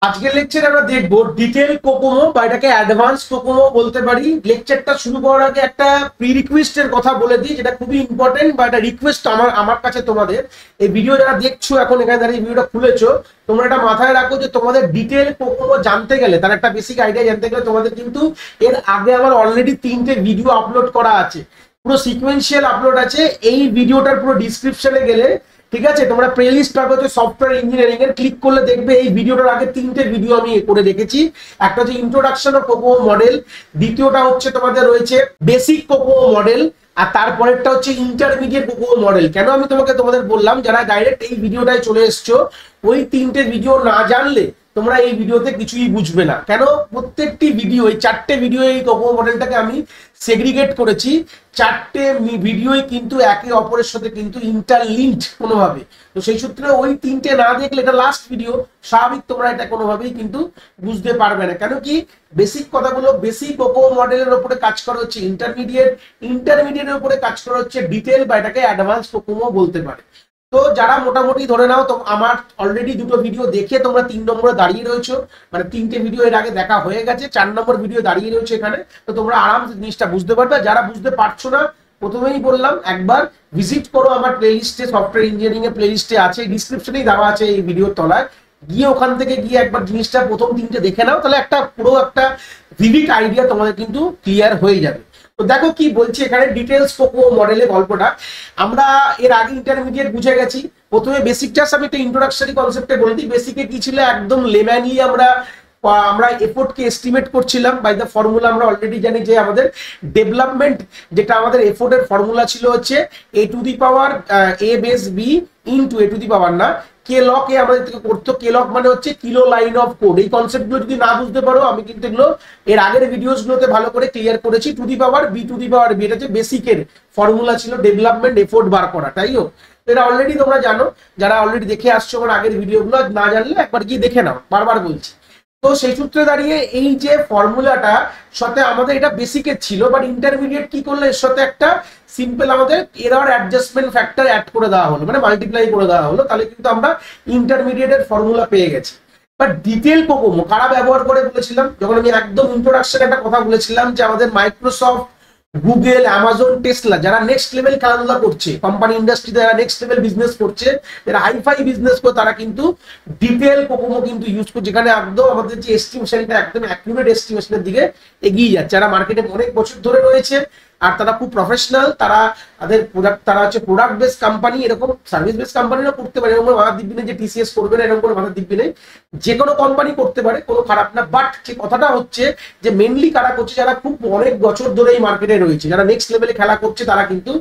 আজকের লেকচারে আমরা দেখবো ডিটেল কোকোমো বা এটাকে অ্যাডভান্স কোকোমো বলতে পারি। লেকচারটা শুরু করার আগে একটা প্রি রিকোয়েস্টের কথা বলে দিই, যেটা খুবই ইম্পর্টেন্ট বা এটা রিকোয়েস্ট আমার কাছে তোমাদের। এই ভিডিও যারা দেখছো এখন এখানে দাঁড়িয়ে ভিডিওটা খুলেছো, তোমরা এটা মাথায় রাখো যে তোমাদের ডিটেল কোকোমো জানতে গেলে, তার একটা বেসিক আইডিয়া জানতে গেলে তোমাদের কিন্তু এর আগে আমার অলরেডি 3টে ভিডিও আপলোড করা আছে, পুরো সিকোয়েন্সিয়াল আপলোড আছে। এই ভিডিওটার পুরো ডিসক্রিপশনে গেলে, ঠিক আছে, তোমরা প্লেলিস্ট পাবে হচ্ছে সফটওয়্যার ইঞ্জিনিয়ারিং এর, ক্লিক করলে দেখবে এই ভিডিওটার আগে 3টে ভিডিও আমি করে রেখেছি। একটা হচ্ছে ইন্ট্রোডাকশন অফ কোকোমো মডেল, দ্বিতীয়টা হচ্ছে তোমাদের রয়েছে বেসিক কোকোমো মডেল, আর তারপরেরটা হচ্ছে ইন্টারমিডিয়েট কোকোমো মডেল। কেন আমি তোমাদের বললাম, যারা ডাইরেক্ট এই ভিডিওটায় চলে এসছো, ওই 3টে ভিডিও না জানলে তোমরা এই ভিডিওতে কিছুই বুঝবে না। কেন প্রত্যেকটি ভিডিও, এই 4টে ভিডিও এই কোকোমো মডেলটাকে আমি সেগ্রিগেট করেছি। 4টে ভিডিওই কিন্তু একে অপরের সাথে কিন্তু ইন্টারলিঙ্কড কোনোভাবে। তো সেই সূত্রে ওই 3টে না দেখলে, এটা লাস্ট ভিডিও, স্বাভাবিক তোমরা এটা কোনোভাবেই কিন্তু বুঝতে পারবে না। কেন কি বেসিক কথাগুলো, বেসিক কোকোমো মডেলের উপরে কাজ করা হচ্ছে ইন্টারমিডিয়েট, ইন্টারমিডিয়েটের উপরে কাজ করা হচ্ছে ডিটেল বা এটাকে অ্যাডভান্স কোকোমো বলতে পারে। তো যারা মোটামুটি ধরে নাও তো আমার অলরেডি 2টো ভিডিও দেখে তোমরা 3 নম্বরে দাঁড়িয়ে রয়েছো, মানে 3টে ভিডিও এর আগে দেখা হয়ে গেছে, 4 নম্বর ভিডিও দাঁড়িয়ে রয়েছে এখানে। তো তোমরা আরামসে জিনিসটা বুঝতে পারবে। যারা বুঝতে পারছো না, প্রথমেই বললাম একবার ভিজিট করো আমার প্লেলিস্টে, সফটওয়্যার ইঞ্জিনিয়ারিং এর প্লেলিস্টে আছে, ডিসক্রিপশনেই দেওয়া আছে এই ভিডিওর তলায়, গিয়ে ওখান থেকে গিয়ে একবার জিনিসটা প্রথম 3টে দেখে নাও, তাহলে একটা পুরো একটা ভিভিড আইডিয়া তোমাদের কিন্তু ক্লিয়ার হয়ে যাবে। তো দেখো কি বলছি এখানে, ডিটেলস কোকোমো মডেলের গল্পটা আমরা এর আগে ইন্টারমিডিয়েট বুঝে গেছি। প্রথমে বেসিক জাস্ট আমি একটা ইন্ট্রোডাকশনারি কনসেপ্টে বলে দিই। বেসিকে কি ছিল, একদম লেম্যানলি আমরা এফোর্টকে এস্টিমেট করছিলাম বাই দ্য ফর্মুলা। আমরা অলরেডি জানি যে আমাদের ডেভেলপমেন্ট, যেটা আমাদের এফোর্টের ফর্মুলা ছিল হচ্ছে a to the power a base b into a to the power না কে লক এ আমাদের থেকে করতো। কে লক মানে হচ্ছে কিলো লাইন অফ কোড। এই কনসেপ্টগুলো যদি না বুঝতে পারো, আমি কিন্তু এগুলো এর আগের ভিডিওসগুলোতে ভালো করে ক্লিয়ার করেছি। Two the power b two the power b, এটা হচ্ছে বেসিকের ফর্মুলা ছিল ডেভেলপমেন্ট এফোর্ট বার করা, তাই হোক। এটা অলরেডি তোমরা জানো, যারা অলরেডি দেখে আসছো আমার আগের ভিডিওগুলো, না জানলে একবার গিয়ে দেখে নাও, বারবার বলছি। তো সেই সূত্রে দাঁড়িয়ে এই যে ফর্মুলাটা সাথে আমাদের এটা বেসিকের ছিল, বাট ইন্টারমিডিয়েট কি করলে এর সাথে একটা সিম্পল আমাদের এরর অ্যাডজাস্টমেন্ট ফ্যাক্টর অ্যাড করে দেওয়া হলো, মানে মাল্টিপ্লাই করে দেওয়া হলো, তাহলে কিন্তু আমরা ইন্টারমিডিয়েটের ফর্মুলা পেয়ে গেছি। বাট ডিটেল কোকোমো কারা ব্যবহার করে বলেছিলাম, যখন আমি একদম ইন্ট্রোডাকশনে একটা কথা বলেছিলাম যে আমাদের মাইক্রোসফট, গুগল, অ্যামাজন, টেসলা, যারা নেক্সট লেভেল খেলাধুলা করছে, কোম্পানি ইন্ডাস্ট্রিতে যারা নেক্সট লেভেল বিজনেস করছে, যারা হাইফাই বিজনেস করে, তারা কিন্তু ডিটেল কোকোমো কিন্তু ইউজ করছে, যেখানে একদম আমাদের যে এস্টিমেশনটা একদম অ্যাকুরেট এস্টিমেশনের দিকে এগিয়ে যাচ্ছে। যারা মার্কেটে অনেক বছর ধরে রয়েছে আর তারা খুব প্রফেশনাল, তারা তাদের প্রোডাক্ট, তারা হচ্ছে প্রোডাক্ট বেস কোম্পানি, এরকম সার্ভিস বেস কোম্পানিরা করতে পারে, এরকম মাথার দিব্যি নেই যে টিসিএস করবে না, এরকম কোনো মাথার দিব্যি নেই, যে কোনো কোম্পানি করতে পারে, কোনো খারাপ না। বাট যে কথাটা হচ্ছে যে মেনলি কারা করছে, যারা খুব অনেক বছর ধরে এই মার্কেটে রয়েছে, যারা নেক্সট লেভেলে খেলা করছে, তারা কিন্তু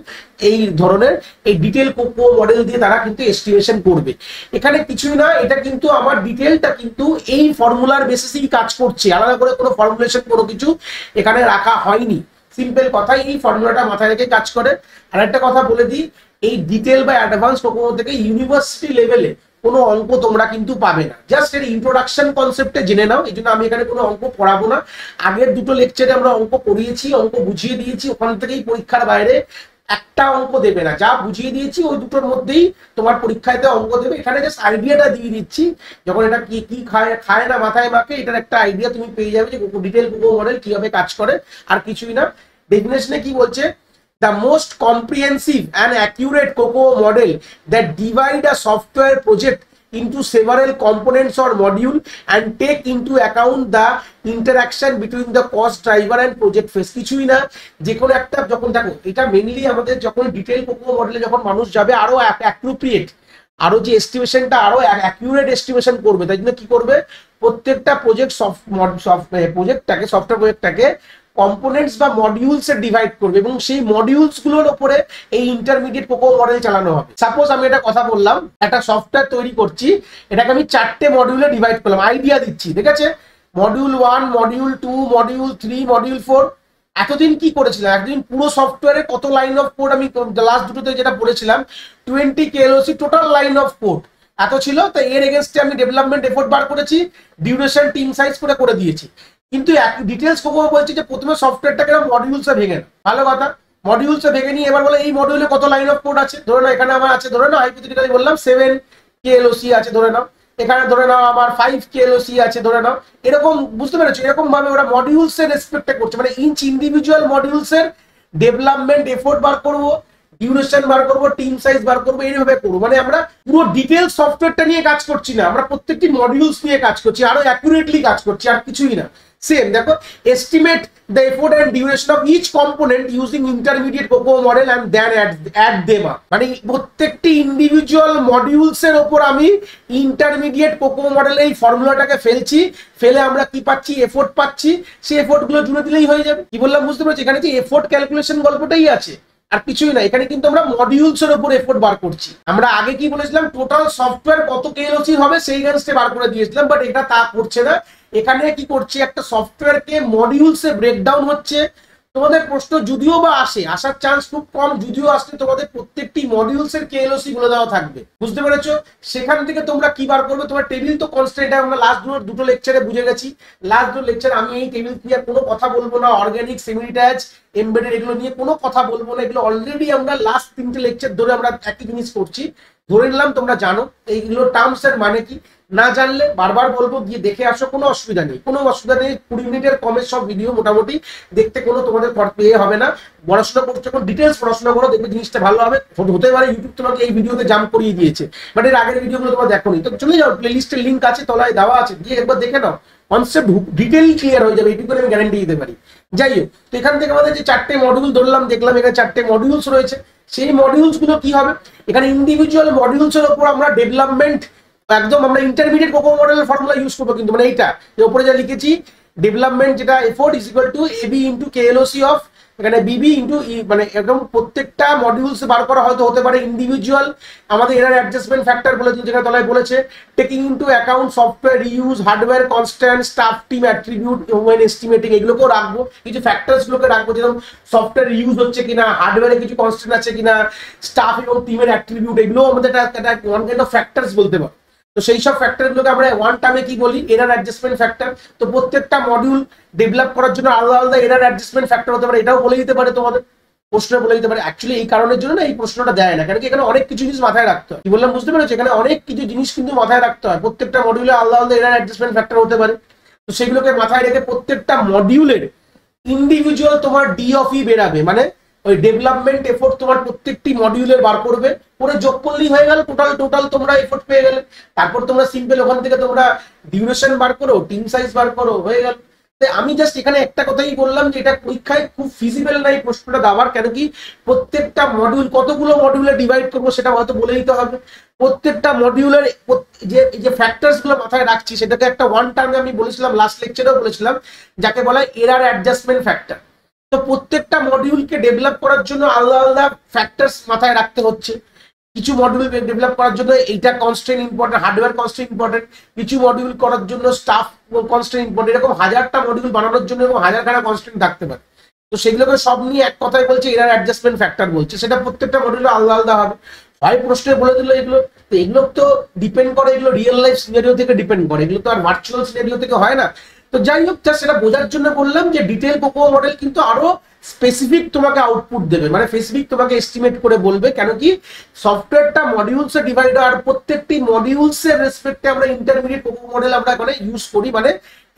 এই ধরনের এই ডিটেল কোকো মডেল দিয়ে তারা কিন্তু এস্টিমেশন করবে। এখানে কিছুই না, এটা কিন্তু আমার ডিটেলটা কিন্তু এই ফর্মুলার বেসিসেই কাজ করছে, আলাদা করে কোনো ফর্মুলেশন কোনো কিছু এখানে রাখা হয়নি। সিম্পল কথা, এই ফর্মুলাটা মাথায় রেখে কাজ করে। আর একটা কথা বলে দিই, এই ডিটেল বা অ্যাডভান্স কোকোমো থেকে ইউনিভার্সিটি লেভেলে কোনো অঙ্ক তোমরা কিন্তু পাবে না, জাস্ট এর ইন্ট্রোডাকশন কনসেপ্টে জেনে নাও। এই জন্য আমি এখানে কোনো অঙ্ক পড়াবো না। আগের 2টো লেকচারে আমরা অঙ্ক পড়িয়েছি, অঙ্ক বুঝিয়ে দিয়েছি, ওখান থেকেই পরীক্ষার বাইরে একটা অঙ্ক দেবে না। যা বুঝিয়ে দিয়েছি ওই 2টোর মধ্যেই তোমার পরীক্ষাতে অঙ্ক দেবে। এখানে জাস্ট আইডিয়াটা দিয়ে দিচ্ছি, যখন এটা কি কি খায় না মাথায় মাকে, এটার একটা আইডিয়া তুমি পেয়ে যাবে যে ডিটেল কোকোমো মডেল কিভাবে কাজ করে, আর কিছুই না। ডেফিনেশনে কি বলছে, the most comprehensive and accurate COCO model that divide a software project into several components or module and take into account the interaction between the cost driver and project phase। কিছুই না, যে কোনো একটা, যখন দেখো এটা মেনলি আমাদের যখন ডিটেল কোকো মডেলে যখন মানুষ যাবে আরো অ্যাপ্রোপ্রিয়েট, আরো যে এস্টিমেশনটা আরো অ্যাকিউরেট এস্টিমেশন করবে, তাই জন্য কি করবে, প্রত্যেকটা সফটওয়্যার প্রজেক্টটাকে কম্পোনেন্টস বা মডিউলস এ ডিভাইড করবে, এবং সেই মডিউলস গুলোর উপরে এই ইন্টারমিডিয়েট কোকো মডেল চালানো হবে। সাপোজ আমি এটা কথা বললাম, একটা সফটওয়্যার তৈরি করছি, এটাকে আমি 4টে মডিউলে ডিভাইড করলাম, আইডিয়া দিচ্ছি, ঠিক আছে, মডিউল 1, মডিউল 2, মডিউল 3, মডিউল 4। এতদিন কি করেছিলাম, একদিন পুরো সফটওয়্যারে কত লাইন অফ কোড, আমি লাস্ট 2টোতে যেটা বলেছিলাম 20 KLOC total line of code এত ছিল। তো এর এগেনস্টে আমি ডেভেলপমেন্ট এফোর্ট বার করেছি, ডিউরেশন, টিম সাইজ করে দিয়েছি। কিন্তু ডিটেলস কোকোমো বলছি যে প্রথমে সফটওয়্যারটাকে মডিউলসে ভেঙে নাও। ভালো কথা, মডিউলসে ভেঙে নিয়ে এবার বলে এই মডিউলে কত লাইন অফ কোড আছে, ধরে নাও এখানে আমার আছে, ধরে নাও হাইপোথেটিক্যালি বললাম 7 KLOC আছে ধরে নাও। এখানে ধরে নাও আমার 5 কেএলওসি আছে ধরে নাও, এরকম বুঝতে পেরেছো, এরকম ভাবে ওরা মডিউলস এর রেসপেক্টে করছে, মানে ইঞ্চ ইন্ডিভিজুয়াল মডিউলস এর ডেভেলপমেন্ট এফোর্ট বার করবো, ডিউরেশন বার করবো, টিম সাইজ বার করবো, এইভাবে করবো। মানে আমরা পুরো ডিটেল সফটওয়্যারটা নিয়ে কাজ করছি না, আমরা প্রত্যেকটি মডিউলস নিয়ে কাজ করছি, আরো অ্যাকুরেটলি কাজ করছি, আর কিছুই না। সেম দেখো, estimate the effort and duration of each component using intermediate COCOMO model and then add them up। মানে প্রত্যেকটি ইন্ডিভিজুয়াল মডিউলস এর উপর আমি ইন্টারমিডিয়েট COCOMO মডেলে এই ফর্মুলাটাকে ফেলছি, ফেলে আমরা কি পাচ্ছি, এফোর্ট পাচ্ছি, সেই এফোর্ট গুলো জুড়ে দিলেই হয়ে যাবে। কি বললাম বুঝতে পারছি, এখানে যে এফোর্ট ক্যালকুলেশন গল্পটাই আছে, আর কিছুই না। এখানে কিন্তু আমরা মডিউলস এর উপর এফোর্ট বার করছি। আমরা আগে কি বলেছিলাম, টোটাল সফটওয়্যার কত কেএলওসি হবে সেই রেঞ্জে বার করে দিয়েছিলাম, বাট এটা তা করছে না। এখানে কি করছি, একটা সফটওয়্যারকে মডিউলসে ব্রেকডাউন হচ্ছে। তোমাদের প্রশ্ন যদিও বা আসে, আসার চান্স খুব কম, যদিও আসলে তোমাদের প্রত্যেকটি মডিউলস এর কেএলওসি বলে দেওয়া থাকবে, বুঝতে পেরেছো? সেখান থেকে তোমরা কি বার করবে, তোমার টেবিল তো কনস্ট্যান্ট, আমরা লাস্ট দুটো লেকচারে বুঝে গেছি। লাস্ট দুটো লেকচার আমি এই টেবিল নিয়ে কোনো কথা বলবো না, অর্গানিক, সেমি ডিট্যাচ, এমবেডেড এগুলো নিয়ে কোনো কথা বলবো না। এগুলো অলরেডি আমরা লাস্ট 3টে লেকচার ধরে আমরা একই জিনিস করছি, ধরে নিলাম তোমরা জানো এইগুলো টার্মস এর মানে কি। না জানলে বারবার বলবো, গিয়ে দেখে আসো, কোনো অসুবিধা নেই, কোনো অসুবিধা নেই। 20 মিনিটের কমের সব ভিডিও মোটামুটি দেখতে কোনো তোমাদের পেয়ে হবে না। পড়াশোনা করছো, যখন ডিটেলস পড়াশোনা করো, দেখবে জিনিসটা ভালো হবে। হতে পারে ইউটিউব তোমাকে এই ভিডিওতে জাম্প করিয়ে দিয়েছে, বাট এর আগের ভিডিওগুলো তোমরা দেখোনি, তো চলে যাও, প্লে লিস্টের লিঙ্ক আছে, তলায় দেওয়া আছে, গিয়ে একবার দেখে নাও, কনসেপ্ট ডিটেল ক্লিয়ার হয়ে যাবে, এইটুকু আমি গ্যারান্টি দিতে পারি। যাই হোক, তো এখান থেকে আমাদের যে 4টে মডিউল ধরলাম, দেখলাম এখানে 4টে মডিউলস রয়েছে। সেই মডিউলস গুলো কি হবে, এখানে ইন্ডিভিজুয়াল মডিউলস এর উপর আমরা ডেভেলপমেন্ট, একদম আমরা ইন্টারমিডিয়েট COCOMO মডেলের ফর্মুলা ইউজ করবো, কিন্তু মানে এইটা এর উপরে যা লিখেছি, ডেভেলপমেন্ট যেটা effort is equal to a b into KLOC of, এখানে বিবি ইন্টু ই, মানে একদম প্রত্যেকটা মডিউলস বার করা হয়তো হতে পারে ইন্ডিভিজুয়াল। আমাদের এরার অ্যাডজাস্টমেন্ট ফ্যাক্টর বলে যেটা তলায় বলেছে, taking into account software reuse, hardware constant, staff team attribute, when estimating, এগুলোকেও রাখবো। কিছু ফ্যাক্টরস গুলোকে রাখবো, যেরকম সফটওয়্যার ইউজ হচ্ছে কিনা, হার্ডওয়্যারে কিছু কনস্ট্যান্ট আছে কিনা, স্টাফ এবং টিমের অ্যাট্রিবিউট, এগুলো আমাদের একটা ওয়ান কাইন্ড অফ ফ্যাক্টরস বলতে পারো। তো সেই সব ফ্যাক্টরগুলোকে আমরা ওয়ান টার্মে কি বলি, এরার অ্যাডজাস্টমেন্ট ফ্যাক্টর। তো প্রত্যেকটা মডিউল ডেভেলপ করার জন্য আলাদা আলাদা এরার অ্যাডজাস্টমেন্ট ফ্যাক্টর হতে পারে, এটাও বলে দিতে পারে তোমাদের প্রশ্ন, বলে দিতে পারে। অ্যাকচুয়ালি এই কারণের জন্য না এই প্রশ্নটা দেয় না, কারণ কি এখানে অনেক কিছু জিনিস মাথায় রাখতে হয়। কি বললাম বুঝতে পেরেছো, এখানে অনেক কিছু জিনিস কিন্তু মাথায় রাখতে হয়, প্রত্যেকটা মডিউলে আলাদা আলাদা এরার অ্যাডজাস্টমেন্ট ফ্যাক্টর হতে পারে। তো সেগুলোকে মাথায় রেখে প্রত্যেকটা মডিউলের ইন্ডিভিজুয়াল তোমার ডি অফ ই বেরাবে, মানে ওই ডেভেলপমেন্ট এফোর্ট তোমার প্রত্যেকটি মডিউলের বার করবে, করে যোগ করলেই হয়ে গেল, টোটাল তোমরা এফোর্ট পেয়ে গেলে। তারপর তোমরা সিম্পল ওখান থেকে তোমরা ডিউরেশন বার করো, টিম সাইজ বার করো, হয়ে গেল। আমি জাস্ট এখানে একটা কথাই বললাম যে এটা পরীক্ষায় খুব ফিজিবল না এই প্রশ্নটা দেওয়ার, কেন কি প্রত্যেকটা মডিউল কতগুলো মডিউলে ডিভাইড করবো সেটা হয়তো বলে দিতে হবে। প্রত্যেকটা মডিউলের যে ফ্যাক্টরস গুলো মাথায় রাখছি, সেটাকে একটা ওয়ান টার্মে আমি বলেছিলাম, লাস্ট লেকচারেও বলেছিলাম, যাকে বলা হয় এরার অ্যাডজাস্টমেন্ট ফ্যাক্টর। তো প্রত্যেকটা মডিউলকে ডেভেলপ করার জন্য আলাদা আলাদা ফ্যাক্টরস মাথায় রাখতে হচ্ছে। কিছু মডিউল ডেভেলপ করার জন্য এইটা constant important, hardware constant important, কিছু মডিউল করার জন্য স্টাফ কনস্ট্যান্ট ইম্পর্টেন্ট, এরকম 1000টা মডিউল বানানোর জন্য এবং 1000খানা কনস্ট্যান্ট থাকতে পারে। তো সেগুলোকে সব নিয়ে এক কথায় বলছে এরার অ্যাডজাস্টমেন্ট ফ্যাক্টর বলছে, সেটা প্রত্যেকটা মডিউলে আলাদা আলাদা হবে। হয় প্রশ্নে বলে দিল এগুলো, তো এগুলো তো ডিপেন্ড করে, এগুলো রিয়েল লাইফ সিনারিও থেকে ডিপেন্ড করে, এগুলো তো আর ভার্চুয়াল সিনারিও থেকে হয় না। তো যাই হোক, সেটা বোঝার জন্য বললাম যে ডিটেল COCOMO মডেল কিন্তু আরো স্পেসিফিক তোমাকে আউটপুট দেবে, মানে স্পেসিফিক তোমাকে এস্টিমেট করে বলবে, কেন কি সফটওয়্যারটা মডিউলসে ডিভাইড, আর প্রত্যেকটি মডিউলসের রেসপেক্টে আমরা ইন্টারমিডিয়েট COCOMO মডেল আমরা এখানে ইউজ করি। মানে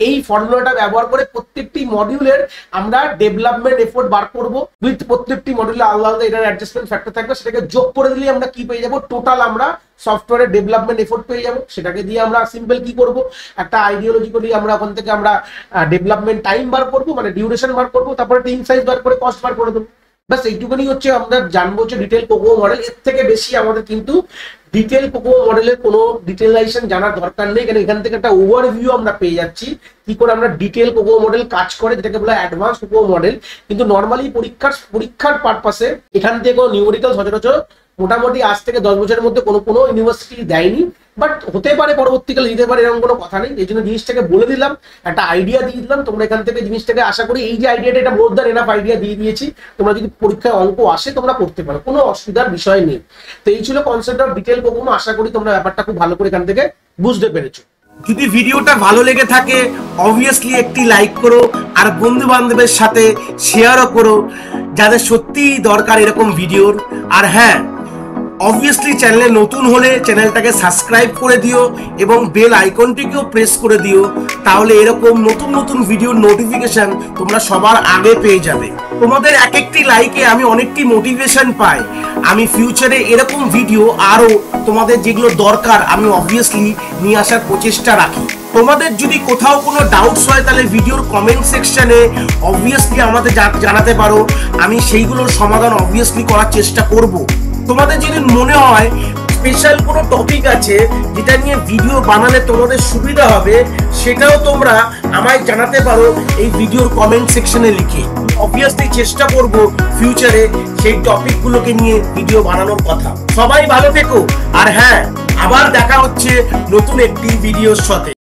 এই ফর্মুলাটা ব্যবহার করে প্রত্যেকটি মডিউলের আমরা ডেভেলপমেন্ট এফোর্ট বার করব, উইথ প্রত্যেকটি মডিউলে আলাদা আলাদা এটার অ্যাডজাস্টমেন্ট ফ্যাক্টর থাকবে, সেটাকে যোগ করে দিলে আমরা কি পেয়ে যাবো, টোটাল আমরা সফটওয়্যারের ডেভেলপমেন্ট এফোর্ট পেয়ে যাবো। সেটাকে দিয়ে আমরা সিম্পল কি করব, একটা আইডিওলজিক্যালি আমরা ওখান থেকে আমরা ডেভেলপমেন্ট টাইম বার করবো, মানে ডিউরেশন বার করবো, তারপরে টিম সাইজ বার করে কস্ট বার করে দেবো। বাস এইটুকুনি হচ্ছে আমরা জানবো হচ্ছে ডিটেল COCOMO মডেল। এর থেকে বেশি আমাদের কিন্তু ডিটেল COCOMO মডেলের কোনো ডিটেলাইজেশন জানার দরকার নেই, কারণ এখান থেকে একটা ওভারভিউ আমরা পেয়ে যাচ্ছি কি করে আমরা ডিটেল COCOMO মডেল কাজ করে, যেটাকে বলা অ্যাডভান্স COCOMO মডেল। কিন্তু নর্মালি পরীক্ষার পারপাসে এখান থেকে কোনো নিউমেরিক্যাল সচরাচর মোটামুটি আজ থেকে 10 বছরের মধ্যে কোনো ইউনিভার্সিটি দেয়নি, বাট হতে পারে পরবর্তীকালে দিতে পারে, এরকম কোনো কথা নেই। এই জন্য জিনিসটাকে বলে দিলাম, একটা আইডিয়া দিয়ে দিলাম, তোমরা এখান থেকে জিনিসটাকে আশা করি এই যে আইডিয়াটা, এটা মোর দ্যান এনাফ আইডিয়া দিয়ে দিয়েছি। তোমরা যদি পরীক্ষায় অঙ্ক আসে তোমরা করতে পারো, কোনো অসুবিধার বিষয় নেই। তো এই ছিল কনসেপ্ট অফ ডিটেল COCOMO। আশা করি তোমরা ব্যাপারটা খুব ভালো করে এখান থেকে বুঝতে পেরেছো। যদি ভিডিওটা ভালো লেগে থাকে অবভিয়াসলি একটি লাইক করো, আর বন্ধু বান্ধবের সাথে শেয়ারও করো যাদের সত্যিই দরকার এরকম ভিডিওর। আর হ্যাঁ, অবভিয়াসলি চ্যানেলে নতুন হলে চ্যানেলটাকে সাবস্ক্রাইব করে দিও এবং বেল আইকনটিকেও প্রেস করে দিও, তাহলে এরকম নতুন নতুন ভিডিওর নোটিফিকেশন তোমরা সবার আগে পেয়ে যাবে। তোমাদের এক একটি লাইকে আমি অনেকটি মোটিভেশন পাই, আমি ফিউচারে এরকম ভিডিও আরো তোমাদের যেগুলো দরকার আমি অবভিয়াসলি নিয়ে আসার প্রচেষ্টা রাখি। তোমাদের যদি কোথাও কোনো ডাউটস হয় তাহলে ভিডিওর কমেন্ট সেকশনে অবভিয়াসলি আমাদের জানাতে পারো, আমি সেইগুলোর সমাধান অবভিয়াসলি করার চেষ্টা করব। তোমাদের যদি মনে হয় স্পেশাল কোনো টপিক আছে যেটা নিয়ে ভিডিও বানালে তোমাদের সুবিধা হবে, সেটাও তোমরা আমায় জানাতে পারো এই ভিডিওর কমেন্ট সেকশনে লিখে। অবভিয়াসলি চেষ্টা করব ফিউচারে সেই টপিকগুলোকে নিয়ে ভিডিও বানানোর কথা। সবাই ভালো থেকো, আর হ্যাঁ, আবার দেখা হচ্ছে নতুন একটি ভিডিওর সাথে।